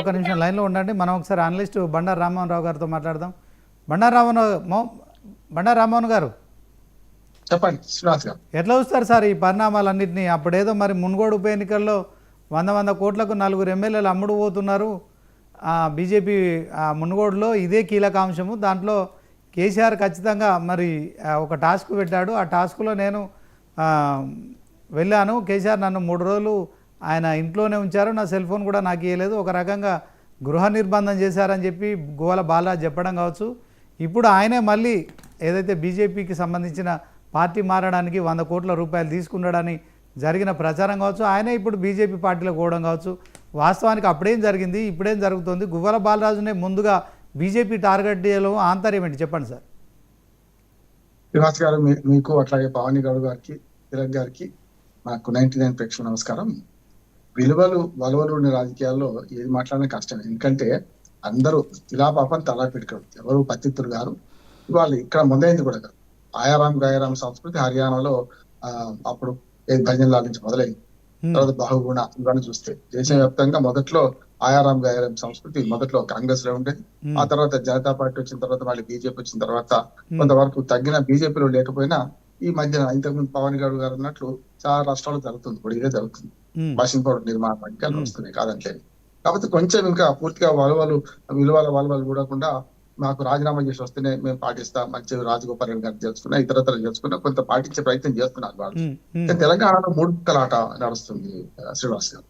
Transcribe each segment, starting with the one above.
ఒక నిమిషం లైన్లో ఉండండి. మనం ఒకసారి అనలిస్ట్ బండారు రామ్మోహన్ రావు గారితో మాట్లాడదాం. బండారు రామ్మోహన్ గారు చెప్పండి శ్రీనివాస్ గారు. ఎట్లా చూస్తారు సార్ ఈ పరిణామాలన్నింటినీ? అప్పుడేదో మరి మున్గోడు ఉప ఎన్నికల్లో 100 కోట్లకు 4 ఎమ్మెల్యేలు అమ్ముడు పోతున్నారు. బీజేపీ మున్గోడులో ఇదే కీలక అంశము. దాంట్లో కేసీఆర్ ఖచ్చితంగా మరి ఒక టాస్క్ పెట్టాడు. ఆ టాస్క్లో నేను వెళ్ళాను. కేసీఆర్ నన్ను 3 రోజులు ఆయన ఇంట్లోనే ఉంచారు. నా సెల్ ఫోన్ కూడా నాకు ఇవ్వలేదు. ఒక రకంగా గృహ నిర్బంధం చేశారని చెప్పి గోవాల బాలరాజ్ చెప్పడం కావచ్చు. ఇప్పుడు ఆయనే మళ్ళీ ఏదైతే బీజేపీకి సంబంధించిన పార్టీ మారడానికి 100 కోట్ల రూపాయలు తీసుకున్నాడని జరిగిన ప్రచారం కావచ్చు, ఆయనే ఇప్పుడు బీజేపీ పార్టీలో పోవడం కావచ్చు. వాస్తవానికి అప్పుడేం జరిగింది, ఇప్పుడేం జరుగుతుంది? గువ్వల బాలరాజునే ముందుగా బీజేపీ టార్గెట్ చేయడం ఆంతర్యం ఏంటి చెప్పండి సార్. శ్రీనివాస్ గారు, మీకు అట్లాగే పవన్ గౌడ్ గారికి, తిలక్ గారికి నాకు 99 ప్రేక్షకుల నమస్కారం. వలువలు ఉన్న రాజకీయాల్లో ఏది మాట్లాడినా కష్టమే. ఎందుకంటే అందరూ ఇలా పాపం తలా పెట్టుకోడు. ఎవరు పత్తిత్తులు గారు ఇవాళ ఇక్కడ ముందైంది కూడా కాదు. గాయారాం సంస్కృతి హర్యానాలో అప్పుడు భజనల నుంచి మొదలైంది. తర్వాత బహుగుణ ఇవన్నీ చూస్తే దేశవ్యాప్తంగా మొదట్లో గాయారాం సంస్కృతి మొదట్లో కాంగ్రెస్ లో ఉండేది. ఆ తర్వాత జనతా పార్టీ వచ్చిన తర్వాత మళ్ళీ బీజేపీ వచ్చిన తర్వాత కొంతవరకు తగ్గిన బీజేపీలో లేకపోయినా ఈ మధ్యన ఇంతకుముందు పవన్ గౌడ్ గారు అన్నట్లు చాలా రాష్ట్రాల్లో జరుగుతుంది. ఇప్పుడు ఇదే జరుగుతుంది. వాషింగ్ పౌడర్ నిర్మాణం వస్తుంది కాదంటలేదు. కాకపోతే కొంచెం ఇంకా పూర్తిగా వలవలు కూడకుండా మాకు రాజీనామా చేసి వస్తేనే మేము పాటిస్తాం, మంచి రాజగోపాల్ రెడ్డి గారు తెలుసుకున్నా, ఇతరతలు తెలుసుకున్నా కొంత పాటించే ప్రయత్నం చేస్తున్నారు వాళ్ళు. తెలంగాణలో 3 ముక్కలాట నడుస్తుంది శ్రీనివాస్ గారు.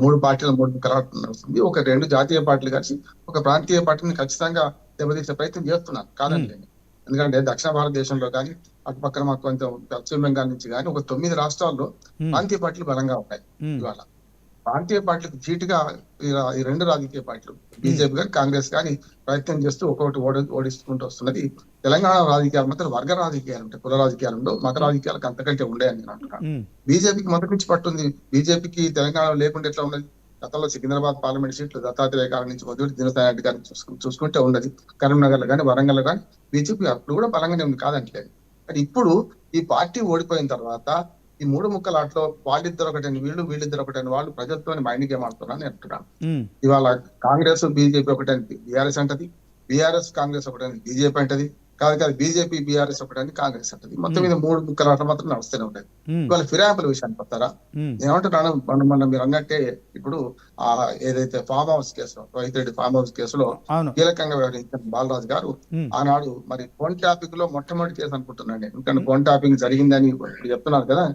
3 పార్టీల 3 ముక్కలాట నడుస్తుంది. ఒక 2 జాతీయ పార్టీలు కలిసి ఒక ప్రాంతీయ పార్టీని ఖచ్చితంగా దెబ్బతీసే ప్రయత్నం చేస్తున్నారు కాదంటలేదు. ఎందుకంటే దక్షిణ భారతదేశంలో కానీ అటుపక్కన మాకు కొంచెం పశ్చిమ బెంగాల్ నుంచి కానీ ఒక 9 రాష్ట్రాల్లో ప్రాంతీయ పార్టీలు బలంగా ఉన్నాయి. ఇవాళ ప్రాంతీయ పార్టీలకు ధీటుగా ఈ 2 రాజకీయ పార్టీలు బీజేపీ కానీ కాంగ్రెస్ కానీ ప్రయత్నం చేస్తూ ఒక్కొక్కటి ఓడిస్తుంటూ వస్తున్నది. తెలంగాణ రాజకీయాలు మాత్రం వర్గ రాజకీయాలు ఉంటాయి, కుల రాజకీయాలు ఉండవు, మత రాజకీయాలకు అంతకంటే ఉండేయని నేను అంటున్నాను. బీజేపీకి మొదటి నుంచి పట్టుంది. బీజేపీకి తెలంగాణలో లేకుండా ఎట్లా ఉన్నది? గతంలో సికింద్రాబాద్ పార్లమెంట్ సీట్లు దత్తాత్రేయ గారి నుంచి మొదటి దినసాయి రెడ్డి గారిని చూసుకుంటే ఉన్నది. కరీంనగర్ లో కానీ వరంగల్ లో కానీ బీజేపీ అప్పుడు కూడా బలంగానే ఉంది కాదంటలేదు. కానీ ఇప్పుడు ఈ పార్టీ ఓడిపోయిన తర్వాత ఈ 3 ముక్కలాట్లో వాళ్ళిద్దరు ఒకటని వీళ్ళిద్దరు ఒకటని వాళ్ళు ప్రజలతో మైండ్ గేమ్ ఆడుతున్నారని అంటున్నాను. ఇవాళ కాంగ్రెస్ బీజేపీ ఒకటని బీఆర్ఎస్ అంటది, బీఆర్ఎస్ కాంగ్రెస్ ఒకటని బీజేపీ అంటది, కాదు బీజేపీ బీఆర్ఎస్ ఒకటని కాంగ్రెస్ అంటది. మొత్తం మీద 3 ముక్కలాట మాత్రం నడుస్తూనే ఉంటాయి. ఇవాళ ఫిరాయింపుల విషయానికి వస్తారా? ఏమంటున్నాను, మొన్న మీరు అన్నట్టే ఇప్పుడు ఏదైతే ఫామ్ హౌస్ కేసులో రైతురెడ్డి ఫామ్ హౌస్ కేసులో కీలకంగా వ్యవహరించిన బాలరాజు గారు ఆనాడు మరి ఫోన్ ట్యాపింగ్ లో మొట్టమొదటి కేసు అనుకుంటున్నాను నేను. ఎందుకంటే ఫోన్ ట్యాపింగ్ జరిగిందని చెప్తున్నారు కదా,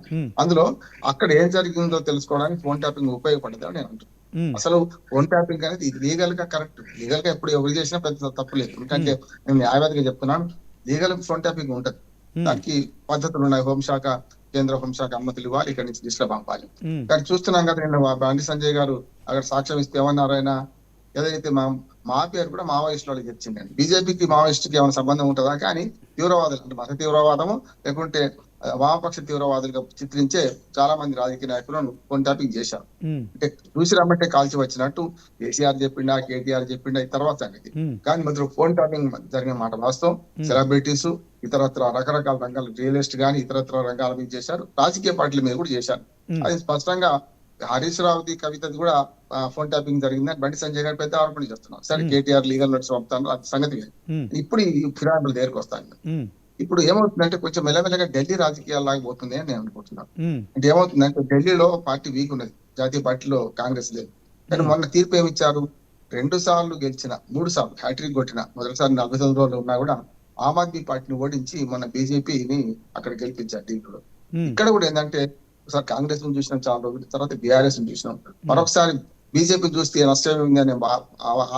అందులో అక్కడ ఏం జరిగిందో తెలుసుకోవడానికి ఫోన్ ట్యాపింగ్ ఉపయోగపడదని నేను అంటున్నాను. అసలు ఫోన్ ట్యాపింగ్ అనేది ఇది లీగల్ గా కరెక్ట్. లీగల్ గా ఎప్పుడు ఎవరు చేసినా పెద్ద తప్పు లేదు. ఎందుకంటే నేను న్యాయవాదిగా చెప్తున్నాను, లీగల్ ఫోన్ ట్యాపింగ్ ఉంటది, దానికి పద్ధతులు ఉన్నాయి. హోంశాఖ, కేంద్ర హోంశాఖ అనుమతులు ఇవ్వాలి, ఇక్కడ నుంచి దిశలో పంపాలి. కానీ చూస్తున్నాం కదా, నేను బండి సంజయ్ గారు అక్కడ సాక్ష్యం ఇస్తే ఏమన్నారు ఆయన, ఏదైతే మా పేరు కూడా మావోయిస్టు వాళ్ళకి తెచ్చిందండి. బీజేపీకి మావోయిస్టుకి ఏమైనా సంబంధం ఉంటుందా? కానీ తీవ్రవాదులు అంటే మత తీవ్రవాదము లేకుంటే వామపక్ష తీవ్రవాదులుగా చిత్రించే చాలా మంది రాజకీయ నాయకులను ఫోన్ ట్యాపింగ్ చేశారు. అంటే చూసి రమ్మంటే కాల్చి వచ్చినట్టు కేసీఆర్ చెప్పిండా, కేటీఆర్ చెప్పిండా, ఈ తర్వాత సంగతి. కానీ మధ్యలో ఫోన్ ట్యాపింగ్ జరిగిన మాట వాస్తవం. సెలబ్రిటీస్ ఇతరత్ర రకరకాల రంగాలు, రియల్ ఎస్టేట్ కానీ ఇతరత్ర రంగాల మీద చేశారు, రాజకీయ పార్టీల మీద కూడా చేశారు. అది స్పష్టంగా హరీష్ రావుది, కవితది కూడా ఫోన్ ట్యాపింగ్ జరిగిందని బండి సంజయ్ గారు పెద్ద ఆరోపణ చేస్తున్నారు. సరే కేటీఆర్ లీగల్ నోటీస్ పంపుతాను, అది సంగతి. ఇప్పుడు ఈ ఫిరాయింపుల దగ్గరకు వస్తాను. ఇప్పుడు ఏమవుతుందంటే కొంచెం మెల్లమెల్లగా ఢిల్లీ రాజకీయాలు లాగిపోతుంది అని నేను అనుకుంటున్నాను. అంటే ఏమవుతుందంటే ఢిల్లీలో పార్టీ వీక్ ఉన్నది, జాతీయ పార్టీలో కాంగ్రెస్ లేదు. కానీ మొన్న తీర్పు ఏమి ఇచ్చారు? 2 సార్లు గెలిచిన, 3 సార్లు హ్యాట్రిక్ కొట్టిన, మొదటిసారి 49 రోజులు ఉన్నా కూడా ఆమ్ ఆద్మీ పార్టీని ఓడించి మొన్న బీజేపీని అక్కడ గెలిపించారు ఢిల్లీలో. ఇక్కడ కూడా ఏంటంటే ఒకసారి కాంగ్రెస్ ను చూసినాం చాలా రోజుల తర్వాత, బీఆర్ఎస్ ను చూసినాం, మరొకసారి బీజేపీ చూస్తే నష్టం ఉంది అనే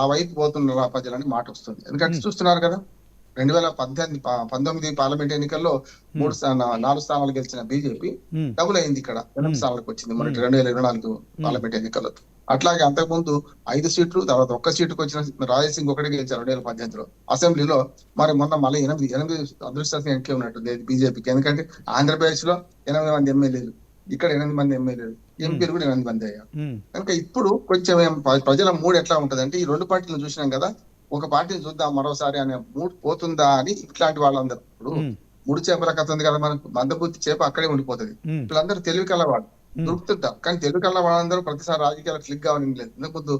ఆ వైపు పోతున్న ప్రజలని మాట వస్తుంది. ఎందుకంటే చూస్తున్నారు కదా, 2019 పార్లమెంట్ ఎన్నికల్లో 4 స్థానాలు గెలిచిన బీజేపీ డబుల్ అయింది, ఇక్కడ 8 స్థానాలకు వచ్చింది మన 2024 పార్లమెంట్ ఎన్నికల్లో. అట్లాగే అంతకుముందు 5 సీట్లు, తర్వాత 1 సీటుకు వచ్చిన రాజసింగ్ ఒకటి గెలిచారు 2018లో అసెంబ్లీలో. మరి మొన్న మళ్ళీ 8 అదృష్టంగా ఎంకే ఉన్నట్టుంది బీజేపీకి. ఎందుకంటే ఆంధ్రప్రదేశ్ లో 8 మంది ఎమ్మెల్యేలు, ఇక్కడ 8 మంది ఎమ్మెల్యేలు, ఎంపీలు కూడా 8 మంది అయ్యారు. కనుక ఇప్పుడు కొంచెం ప్రజల మూడు ఎట్లా ఉంటది అంటే, ఈ 2 పార్టీలను చూసినాం కదా, ఒక పార్టీని చూద్దాం మరోసారి అనే మూడు పోతుందా అని ఇట్లాంటి వాళ్ళందరూ. ఇప్పుడు 3 చేపల కథ ఉంది కదా, మనకు మందబుద్ధి చేప అక్కడే ఉండిపోతుంది. వీళ్ళందరూ తెలివి కలవాడు. దొరుకుతుంటారు. కానీ తెలుగు కళ్ళ వాళ్ళందరూ ప్రతిసారి రాజకీయాలు క్లిక్ కావడం లేదు. ఇంతకుముందు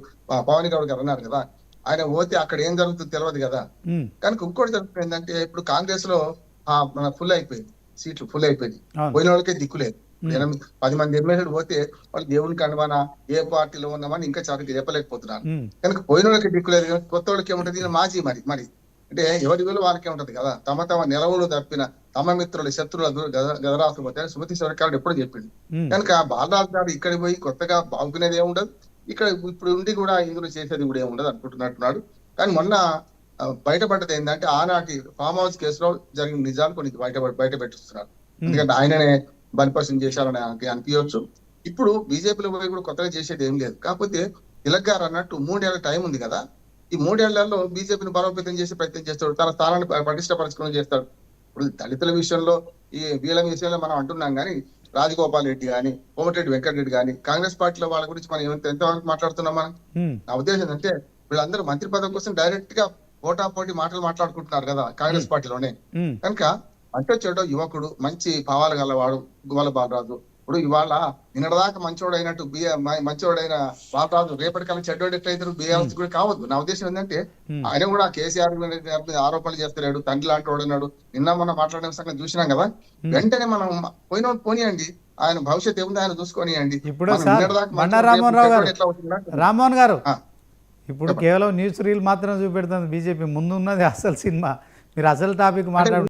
పవన్ గౌడ్ గారు అన్నారు కదా, ఆయన పోతే అక్కడ ఏం జరుగుతుందో తెలియదు కదా. కనుక ఇంకోటి జరుగుతుంది ఏంటంటే, ఇప్పుడు కాంగ్రెస్ లో మన ఫుల్ అయిపోయింది, సీట్లు ఫుల్ అయిపోయింది, పోయిన వాళ్ళకే దిక్కులేదు. 10 మంది ఎమ్మెల్యేలు పోతే వాళ్ళు దేవునికి అనుమాన ఏ పార్టీలో ఉన్నామని ఇంకా చాలా చెప్పలేకపోతున్నారు. కనుక పోయిన వాళ్ళకి దిక్కులేదు, కొత్త వాళ్ళకి ఏముంటది, మాజీ మరి అంటే ఎవరి విలువ వాళ్ళకే ఉంటది కదా. తమ నిలవలు తప్పిన తమ మిత్రులు శత్రువుల గదరాకపోతే సుమతి సర్కారుడు ఎప్పుడు చెప్పింది. కనుక బాలరాజు గారు ఇక్కడికి పోయి కొత్తగా బాగుకునేది ఏముండదు, ఇక్కడ ఇప్పుడు ఉండి కూడా ఇందులో చేసేది కూడా ఏముండదు అనుకుంటున్నట్టున్నాడు. కానీ మొన్న బయటపడ్డది ఏంటంటే, ఆనాటి ఫామ్ హౌస్ కేసులో జరిగిన నిజాలు కొన్ని బయట పెట్టుస్తున్నారు. ఎందుకంటే ఆయననే బలిపర్సన్ చేశారని అనిపించవచ్చు. ఇప్పుడు బీజేపీలో పోయి కూడా కొత్తగా చేసేది ఏం లేదు. కాకపోతే తిలక్ గారు అన్నట్టు 3 ఏళ్ల టైం ఉంది కదా, ఈ 3 ఏళ్లలో బీజేపీని బలోపేతం చేసే ప్రయత్నం చేస్తాడు, తన స్థానాన్ని పటిష్టపరచుకుని చేస్తాడు. ఇప్పుడు దళితుల విషయంలో వీళ్ళ విషయంలో మనం అంటున్నాం కానీ, రాజగోపాల్ రెడ్డి గాని, కోమటిరెడ్డి వెంకటరెడ్డి గాని, కాంగ్రెస్ పార్టీలో వాళ్ళ గురించి మనం ఎంతవరకు మాట్లాడుతున్నాం మనం. నా ఉద్దేశం అంటే, వీళ్ళందరూ మంత్రి పదవి కోసం డైరెక్ట్ గా పోటాపోటీ మాట్లాడుకుంటున్నారు కదా కాంగ్రెస్ పార్టీలోనే. కనుక అంటే చెడు యువకుడు, మంచి భావాలు గలవాడు గువ్వల బాలరాజు. ఇప్పుడు ఇవాళ నిన్నటిదాకా మంచోడైనట్టు మంచోడైన బాలరాజు రేపటికల్లా చెడ్డోడు ఎట్లయితారు, బీఆర్ఎస్ కూడా కావద్దు. నా ఉద్దేశం ఏంటంటే, ఆయన కూడా కేసీఆర్ ఆరోపణలు చేస్తున్నాడు, తండ్రి లాంటి వాడు అన్నాడు. నిన్న మనం మాట్లాడిన సంగతి చూసినాం కదా. వెంటనే మనం పోనీయండి, ఆయన భవిష్యత్తు ఏముంది ఆయన చూసుకొనియండి. ఇప్పుడు రామ్మోహన్ గారు ఇప్పుడు కేవలం న్యూస్ రీల్ మాత్రం చూపెడుతుంది బీజేపీ, ముందు ఉన్నది అసలు సినిమా. మీరు అసలు టాపిక్ మాట్లాడు